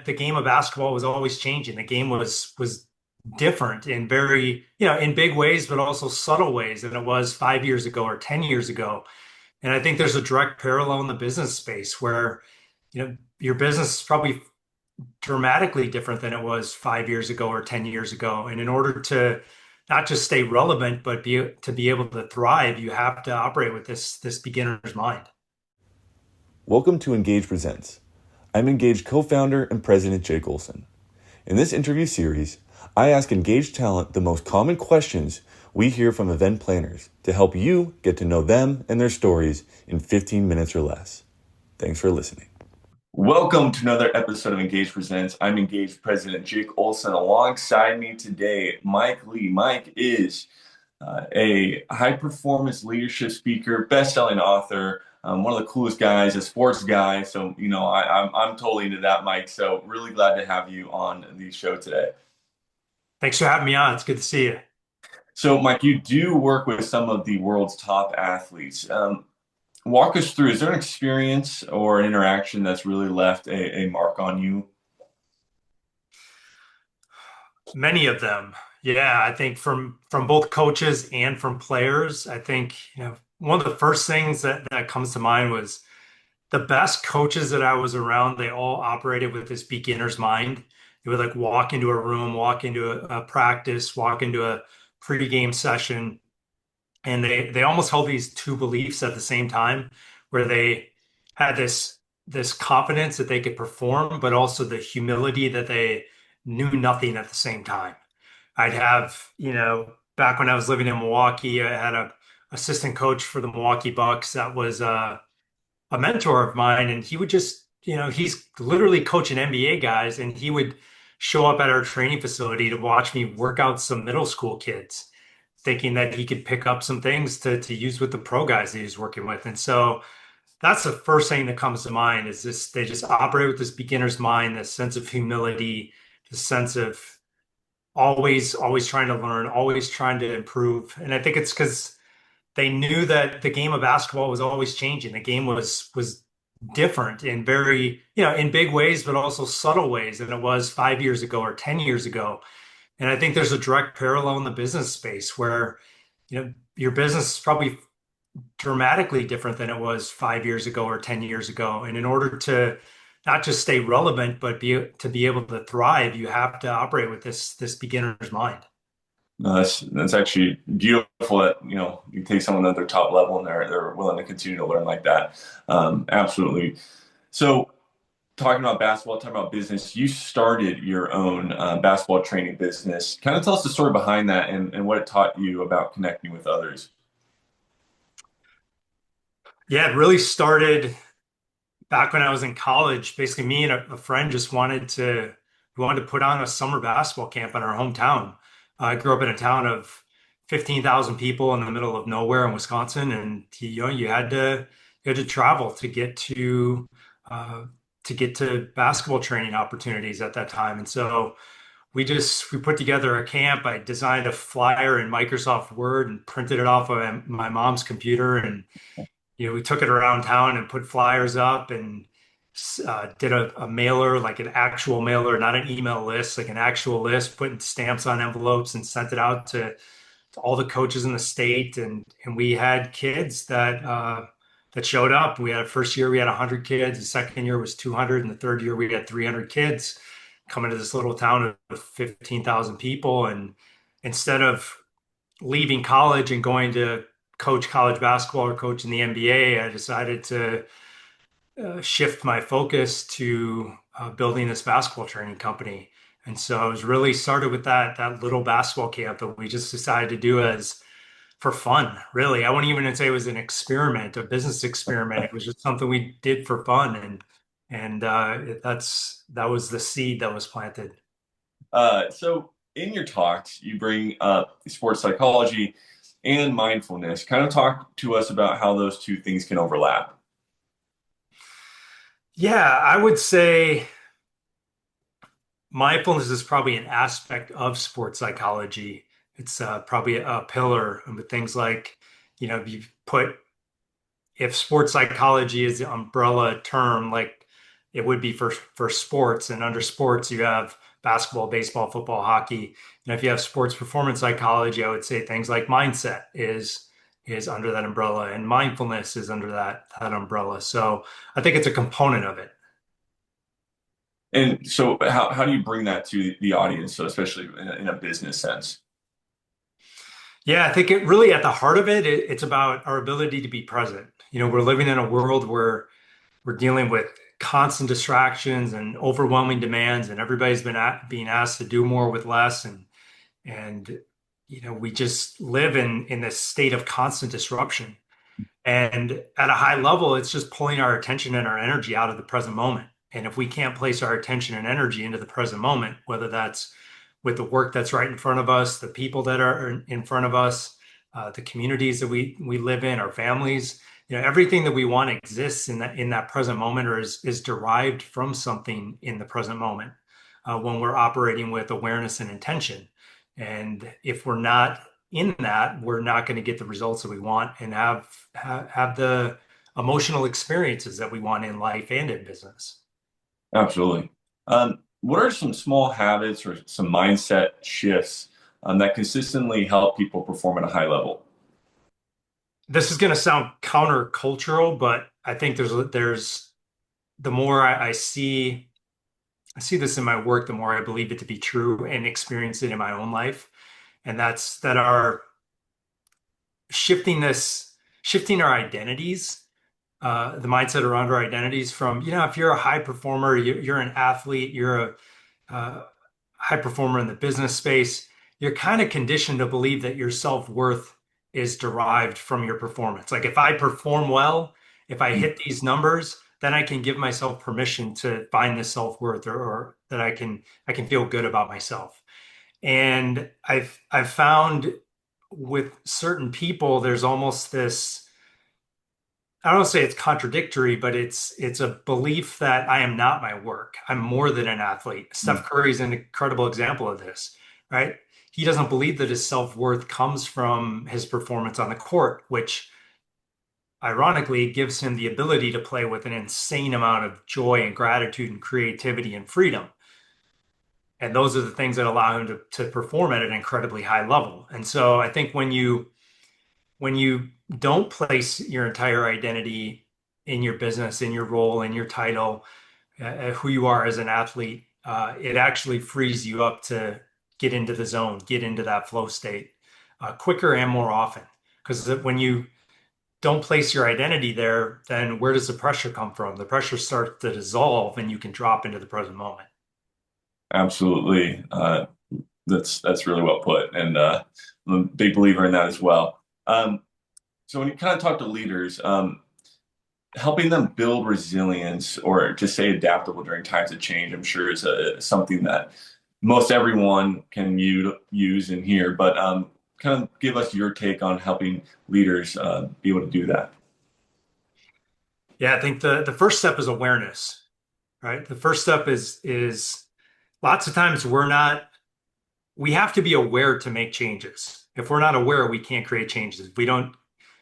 the game of basketball was always changing. The game was different in very, in big ways, but also subtle ways than it was 5 years ago or 10 years ago. And I think there's a direct parallel in the business space where, your business is probably dramatically different than it was 5 years ago or 10 years ago. And in order to not just stay relevant, but be able to thrive, you have to operate with this beginner's mind. Welcome to Engage Presents. I'm Engage co-founder and president Jake Olson. In this interview series, I ask Engage talent the most common questions we hear from event planners to help you get to know them and their stories in 15 minutes or less. Thanks for listening. Welcome to another episode of Engage Presents. I'm Engage president Jake Olson. Alongside me today, Mike Lee. Mike is a high-performance leadership speaker, best-selling author, one of the coolest guys, a sports guy. So, I'm totally into that, Mike. So really glad to have you on the show today. Thanks for having me on. It's good to see you. So, Mike, you do work with some of the world's top athletes. Walk us through, is there an experience or an interaction that's really left a mark on you? Many of them. Yeah, I think from both coaches and from players, I think, one of the first things that comes to mind was the best coaches that I was around, they all operated with this beginner's mind. They would like walk into a room, walk into a practice, walk into a pregame session, and they almost held these two beliefs at the same time, where they had this confidence that they could perform, but also the humility that they knew nothing at the same time. I'd have, back when I was living in Milwaukee, I had a assistant coach for the Milwaukee Bucks that was a mentor of mine, and he would just, he's literally coaching NBA guys, and he would show up at our training facility to watch me work out some middle school kids, thinking that he could pick up some things to use with the pro guys that he was working with. And so that's the first thing that comes to mind is this, they just operate with this beginner's mind, this sense of humility, this sense of always trying to learn, always trying to improve. And I think it's because they knew that the game of basketball was always changing. The game was different in very, in big ways, but also subtle ways than it was 5 years ago or 10 years ago. And I think there's a direct parallel in the business space where, your business is probably dramatically different than it was 5 years ago or 10 years ago. And in order to not just stay relevant, but be able to thrive, you have to operate with this beginner's mind. No, that's actually beautiful that you take someone at their top level and they're willing to continue to learn like that. Absolutely. So talking about basketball, talking about business, you started your own basketball training business. Kind of tell us the story behind that and what it taught you about connecting with others. Yeah, it really started back when I was in college. Basically, me and a friend just wanted to put on a summer basketball camp in our hometown. I grew up in a town of 15,000 people in the middle of nowhere in Wisconsin, and you had to travel uh, to get to basketball training opportunities at that time. And so we put together a camp. I designed a flyer in Microsoft Word and printed it off of my mom's computer, and we took it around town and put flyers up and did a mailer, like an actual mailer, not an email list, like an actual list, putting stamps on envelopes and sent it out to all the coaches in the state. And we had kids that showed up. We had first year we had 100 kids, the second year was 200, and the third year we had 300 kids coming to this little town of 15,000 people. And instead of leaving college and going to coach college basketball or coach in the NBA, I decided to shift my focus to building this basketball training company. And so it was really started with that little basketball camp that we just decided to do as for fun. Really, I wouldn't even say it was an experiment, a business experiment. It was just something we did for fun, and that was the seed that was planted. So in your talks, you bring up sports psychology and mindfulness. Kind of talk to us about how those two things can overlap. Yeah, I would say mindfulness is probably an aspect of sports psychology. It's probably a pillar with things like, you put if sports psychology is the umbrella term, like it would be for sports. And under sports, you have basketball, baseball, football, hockey. And if you have sports performance psychology, I would say things like mindset is under that umbrella, and mindfulness is under that umbrella. So I think it's a component of it. And so, how do you bring that to the audience, so especially in a business sense? Yeah, I think it really at the heart of it's about our ability to be present. We're living in a world where we're dealing with constant distractions and overwhelming demands, and everybody's being asked to do more with less, and we just live in this state of constant disruption. And at a high level, it's just pulling our attention and our energy out of the present moment. And if we can't place our attention and energy into the present moment, whether that's with the work that's right in front of us, the people that are in front of us, the communities that we live in, our families, everything that we want exists in that present moment, or is derived from something in the present moment, when we're operating with awareness and intention. And if we're not in that, we're not going to get the results that we want and have the emotional experiences that we want in life and in business. Absolutely. What are some small habits or some mindset shifts that consistently help people perform at a high level? This is going to sound countercultural, but I think there's the more I see this in my work, the more I believe it to be true and experience it in my own life. And that's that our shifting our identities, the mindset around our identities from, if you're a high performer, you're an athlete, you're a high performer in the business space, you're kind of conditioned to believe that your self-worth is derived from your performance. Like if I perform well, if I hit these numbers, then I can give myself permission to find this self-worth, or that I can feel good about myself. And I've found with certain people, there's almost this, I don't say it's contradictory, but it's a belief that I am not my work. I'm more than an athlete. Steph Curry is an incredible example of this, right? He doesn't believe that his self-worth comes from his performance on the court, which ironically gives him the ability to play with an insane amount of joy and gratitude and creativity and freedom. And those are the things that allow him to perform at an incredibly high level. And so I think when you don't place your entire identity in your business, in your role, in your title, who you are as an athlete, it actually frees you up to get into the zone, get into that flow state quicker and more often. Because when you don't place your identity there, then where does the pressure come from? The pressure starts to dissolve and you can drop into the present moment. Absolutely. That's really well put, and I'm a big believer in that as well. So when you kind of talk to leaders, helping them build resilience or just stay adaptable during times of change, I'm sure is something that most everyone can use and hear. But kind of give us your take on helping leaders be able to do that. Yeah, I think the first step is awareness, right? The first step is lots of times we have to be aware to make changes. If we're not aware, we can't create changes. If we don't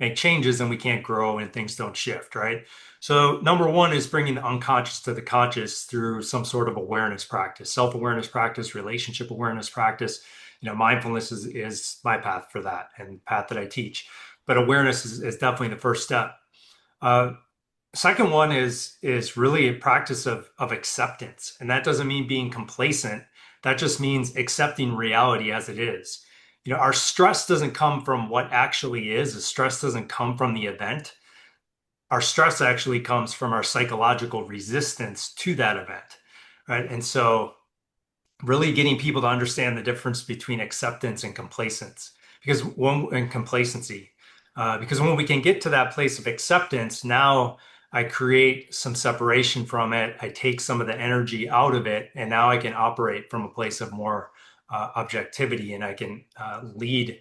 make changes, then we can't grow and things don't shift, right? So number one is bringing the unconscious to the conscious through some sort of awareness practice, self-awareness practice, relationship awareness practice. Mindfulness is my path for that and path that I teach. But awareness is definitely the first step. Uh, Second one is really a practice of acceptance, and that doesn't mean being complacent. That just means accepting reality as it is. Our stress doesn't come from what actually is. The stress doesn't come from the event. Our stress actually comes from our psychological resistance to that event, right? And so really getting people to understand the difference between acceptance and complacence, and complacency, because when we can get to that place of acceptance, now I create some separation from it. I take some of the energy out of it, and now I can operate from a place of more objectivity, and I can lead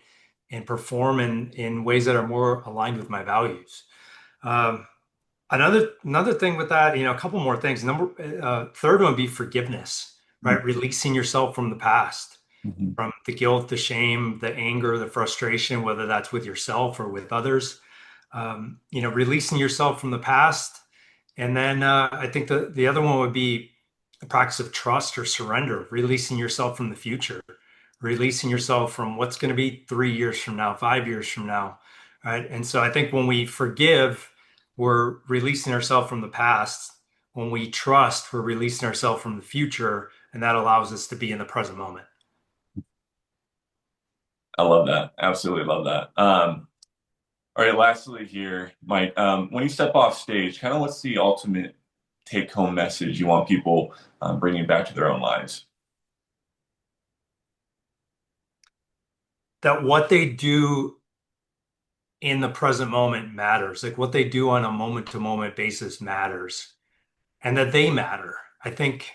and perform in ways that are more aligned with my values. Um, another thing with that, a couple more things. Third one would be forgiveness, right? Releasing yourself from the past, Mhm. from the guilt, the shame, the anger, the frustration, whether that's with yourself or with others. Releasing yourself from the past And then I think the other one would be the practice of trust or surrender, releasing yourself from the future, releasing yourself from what's going to be 3 years from now, 5 years from now, right? And so I think when we forgive, we're releasing ourselves from the past. When we trust, we're releasing ourselves from the future, and that allows us to be in the present moment. I love that. Absolutely love that. All right, lastly here, Mike, when you step off stage, kind of what's the ultimate take-home message you want people bringing back to their own lives? That what they do in the present moment matters. Like what they do on a moment to moment basis matters, and that they matter. I think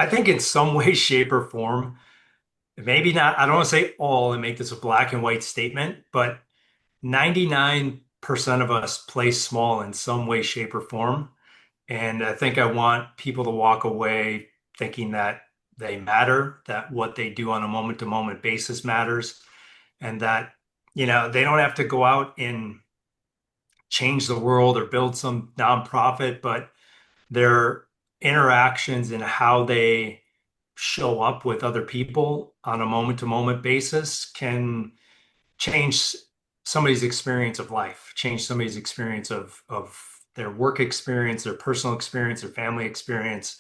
I think in some way, shape, or form, maybe not, I don't want to say all and make this a black and white statement, but 99% of us play small in some way, shape, or form. And I think I want people to walk away thinking that they matter, that what they do on a moment to moment basis matters, and that, they don't have to go out and change the world or build some nonprofit, but their interactions and how they show up with other people on a moment to moment basis can change somebody's experience of life, change somebody's experience of their work experience, their personal experience, their family experience.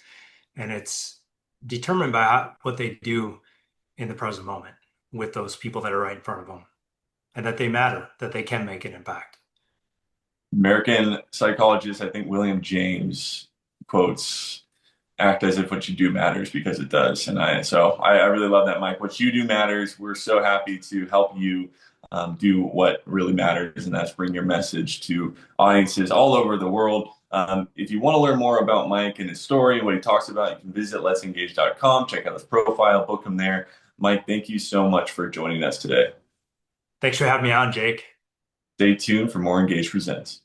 And it's determined by what they do in the present moment with those people that are right in front of them and that they matter, that they can make an impact. American psychologist, I think William James quotes, act as if what you do matters because it does. And I really love that, Mike. What you do matters. We're so happy to help you do what really matters, and that's bring your message to audiences all over the world. If you want to learn more about Mike and his story and what he talks about, you can visit letsengage.com, check out his profile, book him there. Mike, thank you so much for joining us today. Thanks for having me on, Jake. Stay tuned for more Engage Presents.